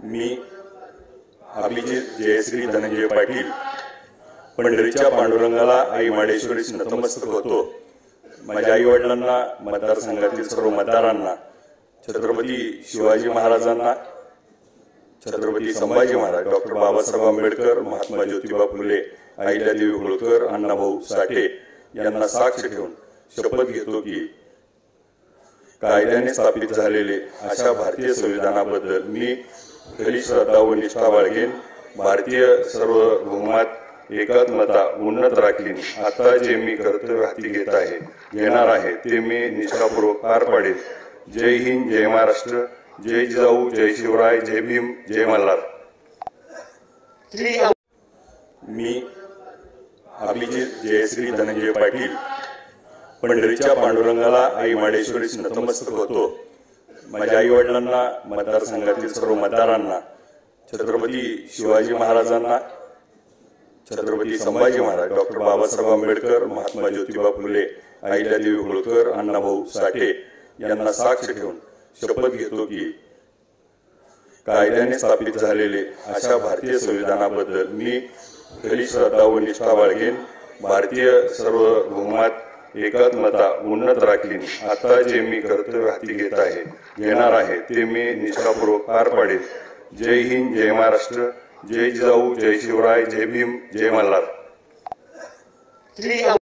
मी अभिजित जयश्री धनंजय पाटील पंढरीच्या पांडुरंगाला आई माडेश्वरीस नतमस्तक होतो। माझ्या आई वडिलांना, मतदारसंघातील सर्व मतदारांना, छत्रपती शिवाजी महाराजांना, छत्रपती संभाजी महाराज, डॉक्टर बाबासाहेब आंबेडकर, महात्मा ज्योतिबा फुले, अहिल्यादेवी होळकर, अण्णाभाऊ साठे यांना साक्ष ठेवून शपथ घेतो की कायद्याने स्थापित झालेले अशा भारतीय संविधानाबद्दल मी खरी श्रद्धा व निष्ठा बाळगेन। भारतीय सार्वभौमात एकात्मता उन्नत राखीन। आता जे मी कर्तव्य हाती घेणार आहे ते मी निष्ठापूर्वक पार पाडेन। जय हिंद, जय महाराष्ट्र, जय जिजाऊ, जय शिवराय, जय भीम, जय मल्हार। मी अभिजित जयश्री धनंजय पाटील पंढरीच्या पांडुरंगाला आई माडेश्वरीस नतमस्तक होतो। माझ्या आई वडिलांना, मतदारसंघातील सर्व मतदारांना, छत्रपती शिवाजी महाराजांना, छत्रपती संभाजी महाराज, डॉक्टर बाबासाहेब आंबेडकर, महात्मा ज्योतिबा फुले, अहिल्यादेवी होळकर, अण्णाभाऊ साठे यांना साक्ष ठेवून शपथ घेतो की कायद्याने स्थापित झालेले अशा भारतीय संविधानाबद्दल मी खरी श्रद्धा व निष्ठा बाळगेन। भारतीय सार्वभौमात एकात्मता उन्नत राखीन। आता जे मी कर्तव्य हाती घेणार आहे ते मी निष्ठापूर्वक पार पाडेन। जय हिंद, जय महाराष्ट्र, जय जिजाऊ, जय शिवराय, जय भीम, जय मल्हार।